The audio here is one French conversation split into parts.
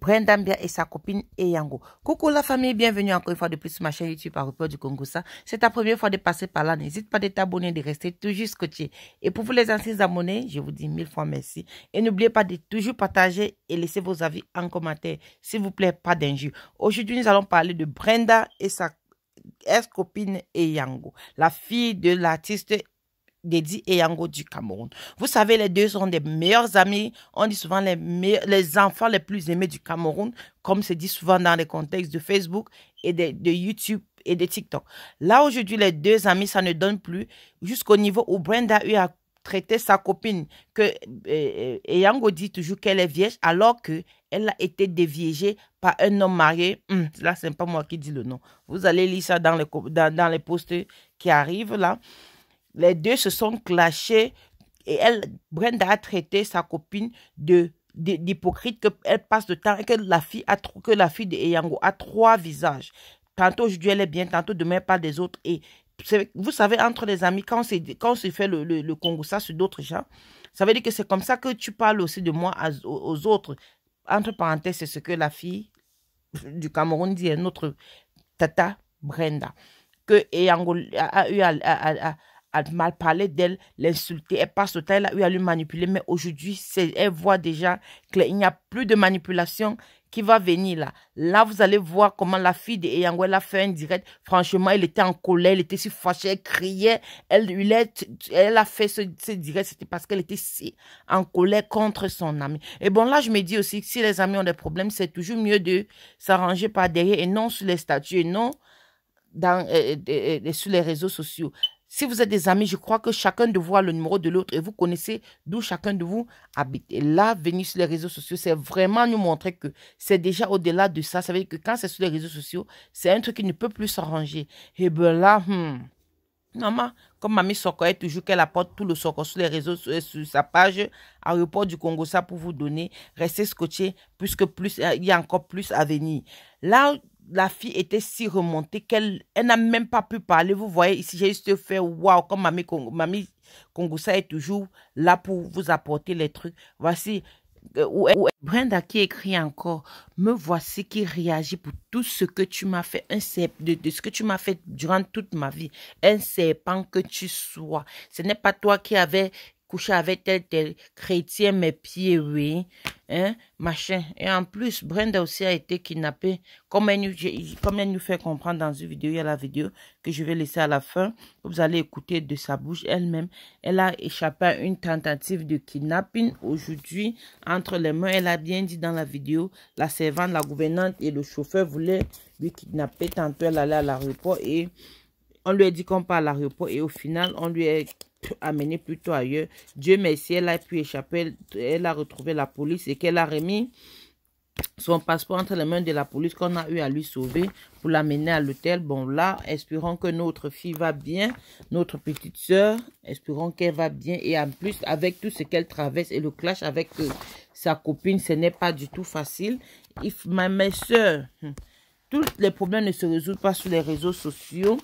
Brenda Mbia et sa copine Eyango. Coucou la famille, bienvenue encore une fois de plus sur ma chaîne YouTube Aéroport du Congo. C'est ta première fois de passer par là, n'hésite pas de t'abonner, de rester toujours scotché. Et pour vous les anciens abonnés, je vous dis 1000 fois merci. Et n'oubliez pas de toujours partager et laisser vos avis en commentaire. S'il vous plaît, pas d'injures. Aujourd'hui, nous allons parler de Brenda et sa ex-copine Eyango, la fille de l'artiste Daddy Eyango du Cameroun. Vous savez, les deux sont des meilleurs amis. On dit souvent les enfants les plus aimés du Cameroun, comme se dit souvent dans les contextes de Facebook et de YouTube et de TikTok. Là, aujourd'hui, les deux amis, ça ne donne plus jusqu'au niveau où Brenda a traité sa copine, que Eyango dit toujours qu'elle est vierge, alors qu'elle a été déviégée par un homme marié. Là, ce n'est pas moi qui dis le nom. Vous allez lire ça dans les posts qui arrivent là. Les deux se sont clashés et Brenda a traité sa copine d'hypocrite, qu'elle passe le temps et que la fille de Eyango a trois visages. Tantôt aujourd'hui elle est bien, tantôt demain pas des autres. Et vous savez, entre les amis, quand on se fait le Congo ça sur d'autres gens, ça veut dire que c'est comme ça que tu parles aussi de moi aux autres. Entre parenthèses, c'est ce que la fille du Cameroun dit à notre tata Brenda. Que Eyango a eu à mal parler d'elle, l'insulter, elle passe le temps, elle a eu à lui manipuler, mais aujourd'hui, elle voit déjà qu'il n'y a plus de manipulation qui va venir là. Là, vous allez voir comment la fille de Eyango, elle a fait un direct. Franchement, elle était en colère, elle était si fâchée, elle criait. Elle a fait ce direct, c'était parce qu'elle était si en colère contre son ami. Et bon, là, je me dis aussi que si les amis ont des problèmes, c'est toujours mieux de s'arranger par derrière et non sur les statuts et non sur les réseaux sociaux. Si vous êtes des amis, je crois que chacun de vous a le numéro de l'autre et vous connaissez d'où chacun de vous habite. Et là, venir sur les réseaux sociaux, c'est vraiment nous montrer que c'est déjà au-delà de ça. Ça veut dire que quand c'est sur les réseaux sociaux, c'est un truc qui ne peut plus s'arranger. Et bien là, maman, comme Mamie Soko est toujours qu'elle apporte tout le Soko sur les réseaux, sur sa page Aéroport du Congo, ça pour vous donner, restez scotché, puisque il y a encore plus à venir. Là, la fille était si remontée qu'elle n'a même pas pu parler. Vous voyez ici, j'ai juste fait waouh, comme Mamie Congo, ça est toujours là pour vous apporter les trucs. Voici Brenda qui écrit encore, me voici qui réagit pour tout ce que tu m'as fait, de ce que tu m'as fait durant toute ma vie, un serpent que tu sois. Ce n'est pas toi qui avais couché avec tel chrétien, mes pieds, oui, hein, machin. Et en plus, Brenda aussi a été kidnappée, comme elle nous fait comprendre dans une vidéo. Il y a la vidéo que je vais laisser à la fin. Vous allez écouter de sa bouche elle-même. Elle a échappé à une tentative de kidnapping aujourd'hui. Entre les mains, elle a bien dit dans la vidéo, la servante, la gouvernante et le chauffeur voulaient lui kidnapper. Tantôt, elle allait à l'aéroport et on lui a dit qu'on part à l'aéroport et au final, on lui a amené plutôt ailleurs. Dieu merci, elle a pu échapper, elle a retrouvé la police et qu'elle a remis son passeport entre les mains de la police qu'on a eu à lui sauver pour l'amener à l'hôtel. Bon là, espérons que notre fille va bien, notre petite soeur, espérons qu'elle va bien. Et en plus, avec tout ce qu'elle traverse et le clash avec sa copine, ce n'est pas du tout facile. Mes soeurs, tous les problèmes ne se résolvent pas sur les réseaux sociaux.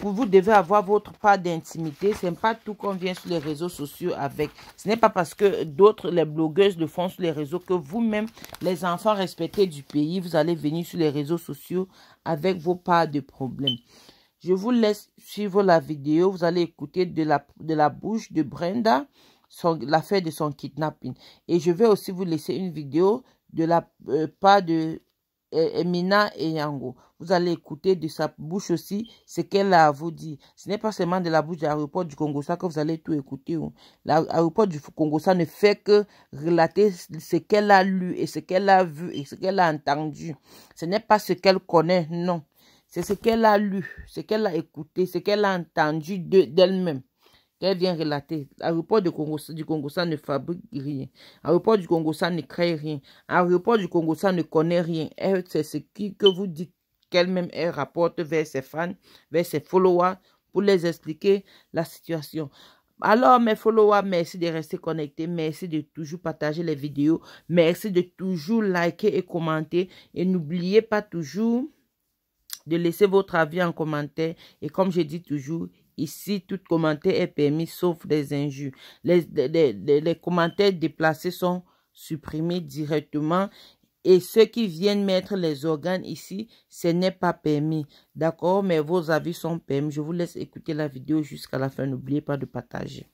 Vous devez avoir votre part d'intimité. Ce n'est pas tout qu'on vient sur les réseaux sociaux avec. Ce n'est pas parce que d'autres, les blogueuses, le font sur les réseaux que vous-même, les enfants respectés du pays, vous allez venir sur les réseaux sociaux avec vos parts de problèmes. Je vous laisse suivre la vidéo. Vous allez écouter de la bouche de Brenda l'affaire de son kidnapping. Et je vais aussi vous laisser une vidéo de la part de Emina Eyango. Vous allez écouter de sa bouche aussi ce qu'elle a à vous dire. Ce n'est pas seulement de la bouche de l'aéroport du Congo ça que vous allez tout écouter. L'aéroport du Congo ça ne fait que relater ce qu'elle a lu et ce qu'elle a vu et ce qu'elle a entendu. Ce n'est pas ce qu'elle connaît, non. C'est ce qu'elle a lu, ce qu'elle a écouté, ce qu'elle a entendu d'elle-même. Qu'elle vient relater. L'aéroport du Congo ça ne fabrique rien. L'aéroport du Congo ça ne crée rien. L'aéroport du Congo ça ne connaît rien. C'est ce que vous dites qu'elle-même elle rapporte vers ses fans, vers ses followers pour les expliquer la situation. Alors mes followers, merci de rester connectés, merci de toujours partager les vidéos, merci de toujours liker et commenter et n'oubliez pas toujours de laisser votre avis en commentaire et comme je dis toujours, ici, tout commentaire est permis sauf des injures. Les commentaires déplacés sont supprimés directement Et ceux qui viennent mettre les organes ici, ce n'est pas permis. D'accord? Mais vos avis sont permis. Je vous laisse écouter la vidéo jusqu'à la fin. N'oubliez pas de partager.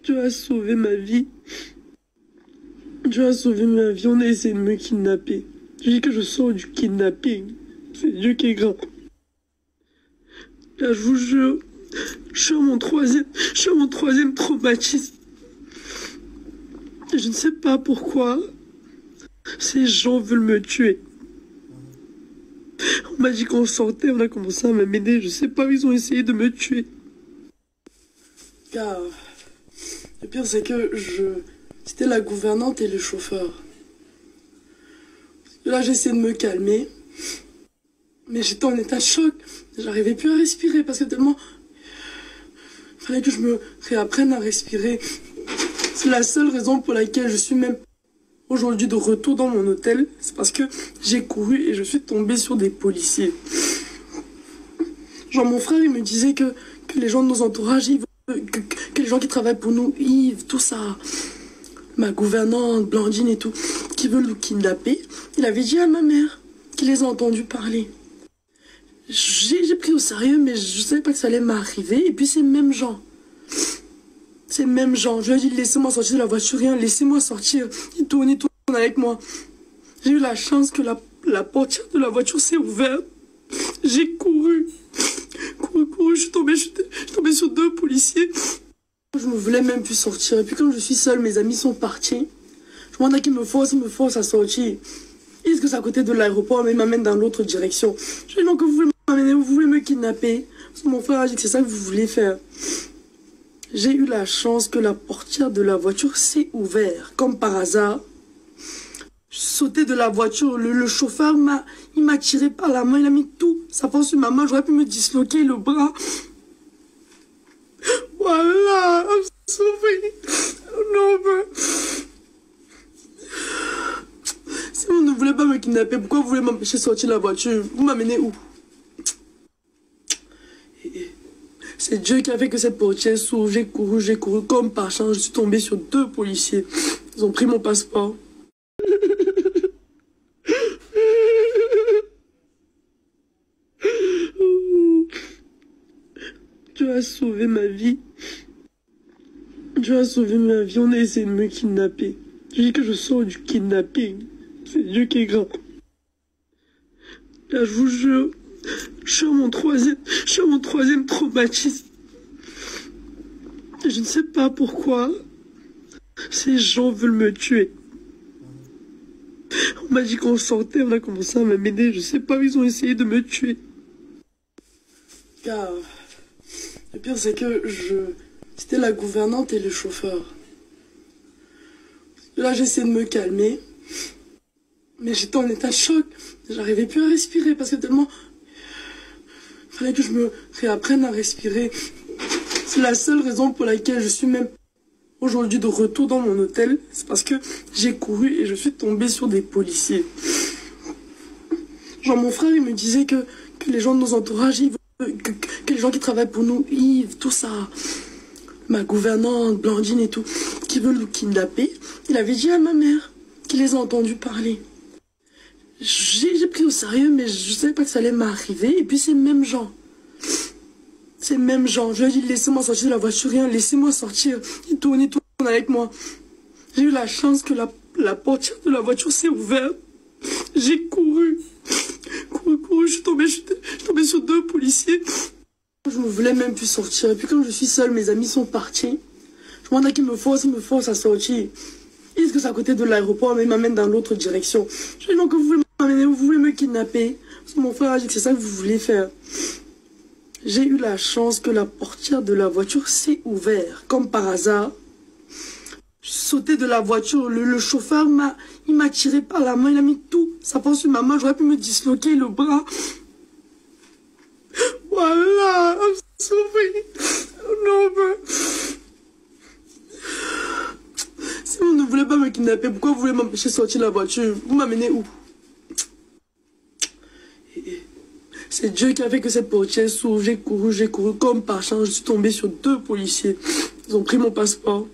Dieu a sauvé ma vie. Dieu a sauvé ma vie. On a essayé de me kidnapper. Je dis que je sors du kidnapping. C'est Dieu qui est grand. Là, je vous jure, je suis à mon troisième traumatisme. Je ne sais pas pourquoi ces gens veulent me tuer. On m'a dit qu'on sortait, on a commencé à m'amener. Je sais pas, ils ont essayé de me tuer. Car le pire, c'est que c'était la gouvernante et le chauffeur. Là, j'essaie de me calmer. Mais j'étais en état de choc. J'arrivais plus à respirer parce que tellement... Il fallait que je me réapprenne à respirer. C'est la seule raison pour laquelle je suis même aujourd'hui de retour dans mon hôtel. C'est parce que j'ai couru et je suis tombée sur des policiers. Genre, mon frère, il me disait que les gens de nos entourages, que les gens qui travaillent pour nous, Yves, tout ça, ma gouvernante, Blandine et tout, qui veulent nous kidnapper, il avait dit à ma mère qu'il les a entendus parler. J'ai pris au sérieux, mais je savais pas que ça allait m'arriver. Et puis ces mêmes gens, je lui ai dit laissez-moi sortir de la voiture, rien, laissez-moi sortir. Il tourne avec moi. J'ai eu la chance que la portière de la voiture s'est ouverte. J'ai couru, je suis tombée sur deux policiers. Je ne voulais même plus sortir. Et puis quand je suis seule, mes amis sont partis. Je demande à qu'ils me forcent à sortir. Ils disent que c'est à côté de l'aéroport, mais ils m'amènent dans l'autre direction. Je dis non, que vous voulez m'amener, vous voulez me kidnapper. Parce que mon frère a dit que c'est ça que vous voulez faire. J'ai eu la chance que la portière de la voiture s'est ouverte. Comme par hasard. Je sautais de la voiture, le chauffeur m'a tiré par la main, il a mis tout sa force sur ma main, j'aurais pu me disloquer le bras. Voilà, I'm sorry. Non, mais... Si vous ne voulez pas me kidnapper, pourquoi vous voulez m'empêcher de sortir de la voiture? Vous m'amenez où? C'est Dieu qui a fait que cette portière s'ouvre. J'ai couru comme par chance. Je suis tombée sur deux policiers. Ils ont pris mon passeport. Dieu a sauvé ma vie. Dieu a sauvé ma vie. On a essayé de me kidnapper. Je dis que je sors du kidnapping. C'est Dieu qui est grand. Là, je vous jure, je suis à mon troisième traumatisme. Je ne sais pas pourquoi ces gens veulent me tuer. On m'a dit qu'on sortait, on a commencé à m'amener. Je sais pas, ils ont essayé de me tuer. Car le pire, c'est que c'était la gouvernante et le chauffeur. Là, j'essaie de me calmer. Mais j'étais en état de choc. J'arrivais plus à respirer parce que tellement... Il fallait que je me réapprenne à respirer. C'est la seule raison pour laquelle je suis même aujourd'hui de retour dans mon hôtel. C'est parce que j'ai couru et je suis tombée sur des policiers. Genre, mon frère, il me disait que les gens de nos entourages, que les gens qui travaillent pour nous, Yves, tout ça, ma gouvernante, Blandine et tout, qui veulent nous kidnapper, il avait dit à ma mère qu'il les a entendus parler. J'ai pris au sérieux, mais je savais pas que ça allait m'arriver. Et puis ces mêmes gens, je lui ai dit laissez-moi sortir de la voiture, rien, laissez-moi sortir. Il tourne avec moi. J'ai eu la chance que la portière de la voiture s'est ouverte. J'ai couru, je suis tombée sur deux policiers. Je ne voulais même plus sortir. Et puis quand je suis seule, mes amis sont partis. Je demande à qu'ils me forcent à sortir. Ils disent que c'est à côté de l'aéroport, mais ils m'amènent dans l'autre direction. Je dis non, que vous voulez m'amener, vous voulez me kidnapper. Parce que mon frère a dit que c'est ça que vous voulez faire. J'ai eu la chance que la portière de la voiture s'est ouverte. Comme par hasard. Je sautais de la voiture, le chauffeur m'a tiré par la main, il a mis tout sa force sur ma main, j'aurais pu me disloquer le bras. Voilà, I'm sorry. voulez pas me kidnapper. Pourquoi vous voulez m'empêcher de sortir de la voiture? Vous m'amenez où? C'est Dieu qui a fait que cette portière s'ouvre. J'ai couru. Comme par chance, je suis tombée sur 2 policiers. Ils ont pris mon passeport.